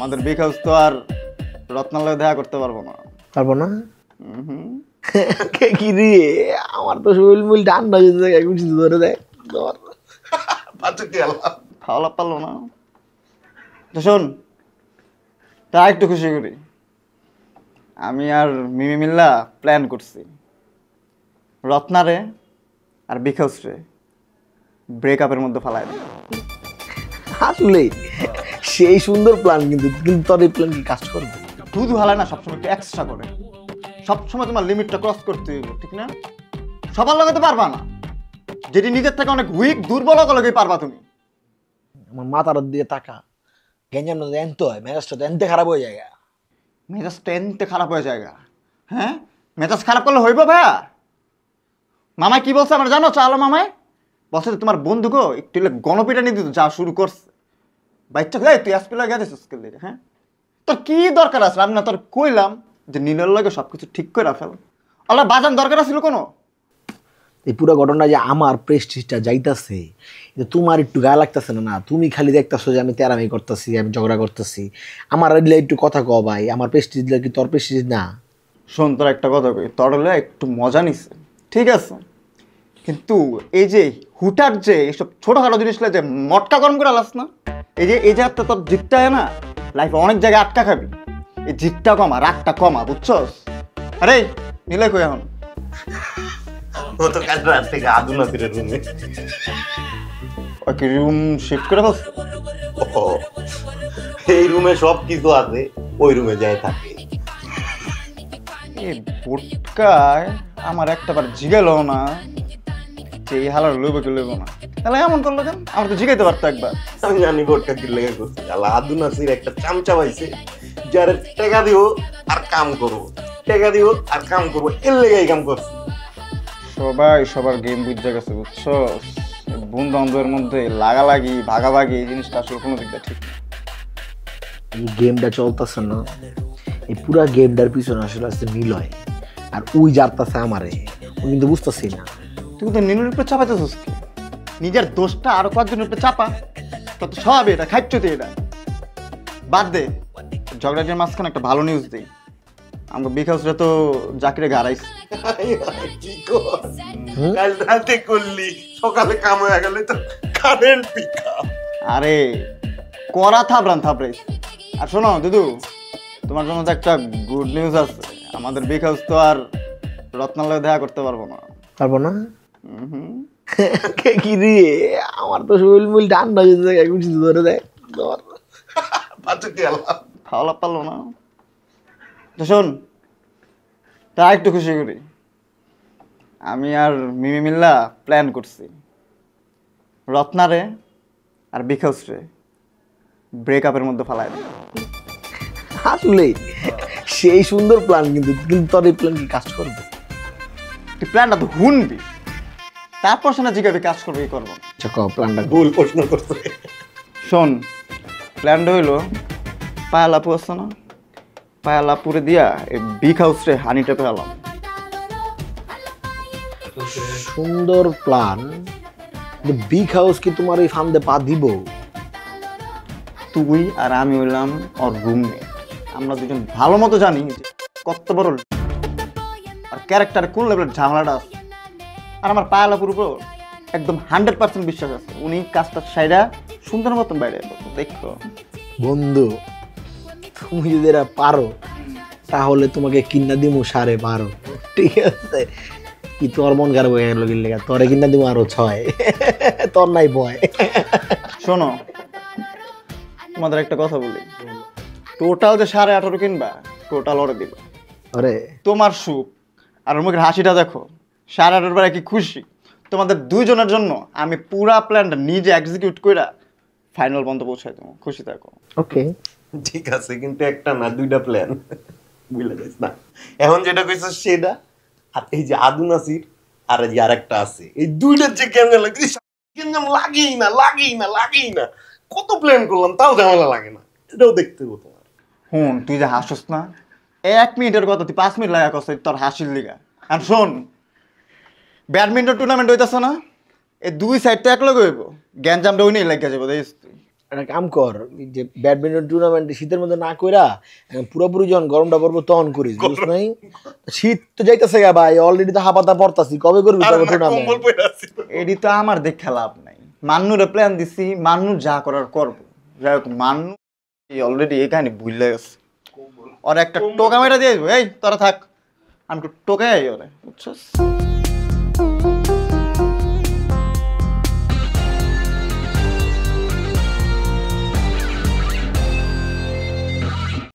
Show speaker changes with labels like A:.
A: আমাদের big house তো আর রত্নালয়ে দেখা করতে পারবো না।
B: পারবো না? কি রে, আমার তো শরীর মিল ঠান্ডা হয়ে যায়, কিছু ধরে দেয়
A: খাওয়া লাভ পারলো না। তো শোন, তা একটু খুশি করি, আমি আর মিমি মিল্লা প্ল্যান করছি রত্নারে আর বিগ হাউস রে ব্রেকআপের মধ্যে ফালাই দিই।
B: আসলে সেই সুন্দর প্ল্যান, কিন্তু কিন্তু তোর এই প্ল্যান কি কাজ করবে?
A: শুধু হালায় না, সবসময় একটু এক্সট্রা করে, সবসময় তোমার লিমিটটা ক্রস করতে হইব, ঠিক না? সবার লগে তো পারবা না, যেটি নিজের থেকে অনেক উইক দুর্বল লগেই পারবা তুমি।
B: আমার মাথার দিয়ে টাকা গেঞ্জাম না এনতে হয়, মেজাজটা তো এনতে খারাপ হয়ে যায়।
A: মেজাজটা এনতে খারাপ হয়ে যায়। হ্যাঁ, মেজাজ খারাপ করলে হইব ভাইয়া? মামাই কি বলছে আমার জানো? চালো মামাই বলছে তোমার বন্ধুকে একটু গণপিটা নিয়ে দিত, যা শুরু করছে বাচ্চা। তুই আসপিলা গেছিস কে? হ্যাঁ, তোর কি দরকার আছে? আমি না তোর কইলাম যে নীলের লগে সবকিছু ঠিক করে ফেল, আল্লাহ বাজান দরকার আছিল কোনো?
B: এই পুরো ঘটনা যে আমার প্রেস্টিজটা যাইতাছে, এটা তোমার একটু গায়ে লাগতেছে না? না, তুমি খালি দেখতেছো যে আমি তেরামি করতেছি, আমি ঝগড়া করতেছি। আমার একটু কথা কও ভাই, আমার প্রেস্টিজ কি তোর প্রেস্টিজ না?
A: শোন, তোর একটা কথা কই, তোর হলে একটু মজা নিছে, ঠিক আছে, কিন্তু এই যে হুটার যে এইসব ছোটখাটো জিনিসগুলো যে মটকা গরম করে আলাস না, এই যে তোর জিতটা না, লাইফে অনেক জায়গায় আটকা খাবি। এই জিতটা কমা, রাগটা কমা, বুঝছস? আরে নিলে কই এখন?
C: ও তো কাল রাত থেকে আদুনাসিরের রুমে।
A: ওই কি রুম শিফট করে ফেলছ?
C: এই রুমে সব কিছু আছে, ওই রুমে যায় থাকে।
A: এই বোটকায় আমার একটাবার জিগাইলো না যে এই হালার লইব কি লইব না, তাহলে এমন করলো কেন? আমার তো জিগাইতে পারতো একবার।
C: আমি জানি বোর্ডটা কি লেগে করছি। আল্লাহ আদুনাসির একটা চামচা পাইছে, যারে টাকা দিব আর কাম করবো, টাকা দিব আর কাম করবো, এর লেগে এই কাম করছি।
A: সবাই সবার গেম বুঝতে গেছে, বুঝছো? বন্ধু বান্ধবের মধ্যে লাগালাগি ভাগাভাগি এই জিনিসটা আসলে কোনো দিক দিয়ে ঠিক না।
B: এই গেমটা চলতেছে না, এই পুরা গেমটার পিছনে আসলে আছে নিলয়, আর ওই যারতাছে আমারে, ও কিন্তু বুঝতেছি না।
A: তুই তো নিনুর উপরে চাপাইতেছিস কি? নিজের দোষটা আরো কয়েকজনের উপরে চাপা, তত সব এটা খাইচ্ছ তুই। এটা বাদ দে, ঝগড়াটির মাঝখানে একটা ভালো নিউজ দিই। আমাকে বিগ হাউসটা তো জাকিরে ঘাড়াইছে।
C: কি কর, কাল রাতে করলি, সকালে কাম হয়ে গেলে তো কারেন্ট পিকা।
A: আরে করা থাপড়াইছে। আর শোনো দুদু, তোমার জন্য তো একটা গুড নিউজ আছে। আমাদের বিগ হাউস তো আর রত্নালয়ে দেখা করতে পারবো না।
B: পারবো না? কি রে, আমার তো শরীর মিল ঠান্ডা হয়ে যায়, কিছু ধরে দেয়
A: খাওয়া লাভ পারলো না। তো শোন, তা একটু খুশি করি, আমি আর মিমি মিল্লা প্ল্যান করছি রত্নারে আর বিগ হাউস রে ব্রেকআপের মধ্যে ফালাই দিই।
B: আসলে সেই সুন্দর প্ল্যান, কিন্তু কিন্তু তোর এই প্ল্যান কি কাজ করবে?
A: তুই প্ল্যানটা তো হুনবি, তারপর শোনা জিজ্ঞাবি কাজ করবে কি করবো।
B: আচ্ছা কও, প্ল্যানটা
C: ভুল প্রশ্ন করছে।
A: শোন, প্ল্যানটা হইলো পায়ালাপু আছে না, পায়ালাপুরে দিয়া এই বিগ হাউস রে হানি টেপে এলাম।
B: সুন্দর প্ল্যান, বিগ হাউস কি তোমার এই ফান্দে পা দিব?
A: তুই আর আমি হইলাম ওর রুমমেট, আমরা দুজন ভালো মতো জানি যে কত বড় আর ক্যারেক্টার কোন লেভেলের ঝামেলাটা আছে। আর আমার পায়ালাপুর উপর একদম 100% বিশ্বাস আছে, উনি কাজটা সাইডা সুন্দর মতন বাইরে দেখো।
B: বন্ধু, তুমি যদি এরা পারো তাহলে তোমাকে কিনা দিমু 12.5, ঠিক আছে? কি তোর মন খারাপ হয়ে গেল গিলে, তোরে কিনা দিমু আরো 6, তোর নাই ভয়।
A: শোনো, তোমাদের একটা কথা বলি, টোটাল যে 18.5 কিনবা, টোটাল ওরে দিবা।
B: আরে
A: তোমার সুখ আর ওর মুখের হাসিটা দেখো, 18.5 বেলা কি খুশি। তোমাদের দুইজনের জন্য আমি পুরা প্ল্যানটা নিজে এক্সিকিউট করে ফাইনাল পর্যন্ত পৌঁছাই দেবো, খুশি থাকো।
B: ওকে,
C: ঠিক আছে, কিন্তু একটা না, দুইটা প্ল্যান, বুঝলে যাইস না? এখন যেটা কইছ সেটা, আর এই যে আদুনাসির আর এই যে আরেকটা আছে, এই দুইটার যে কেমন লাগে, লাগেই না, কত প্ল্যান করলাম তাও ঝামেলা লাগে না, এটাও দেখতে হবে তোমার।
A: হুন, তুই যে হাসস না, 1 মিনিটের কথা তুই 5 মিনিট লাগা করছিস তোর হাসির লিগা। আর শোন, ব্যাডমিন্টন টুর্নামেন্ট হইতেছে না, এই দুই সাইড তো এক লগে হইব, গ্যাঞ্জামটা ওই নিয়ে লেগে যাবো, দেখিস তুই।
B: একটা কাম কর, এই যে ব্যাডমিন্টন টুর্নামেন্ট শীতের মধ্যে না কইরা পুরোপুরি যখন গরমটা পড়বো তখন করিস, বুঝছ নাই? শীত তো যাইতেছে গা ভাই, অলরেডি তো হাপাতা পড়তাছি, কবে করবি তবে টুর্নামেন্ট?
C: কম্বল পরে আছি তো।
A: এডি তো আমার দেখে লাভ নাই, মান্নুরে প্ল্যান দিছি, মান্নু যা করার করবো। যাই হোক মান্নু অলরেডি এই কাহিনী ভুলে গেছে, ওর একটা টোকা মেরা দিয়ে দেবো, এই তোরা থাক আমি একটু টোকাই ওরে, বুঝছস?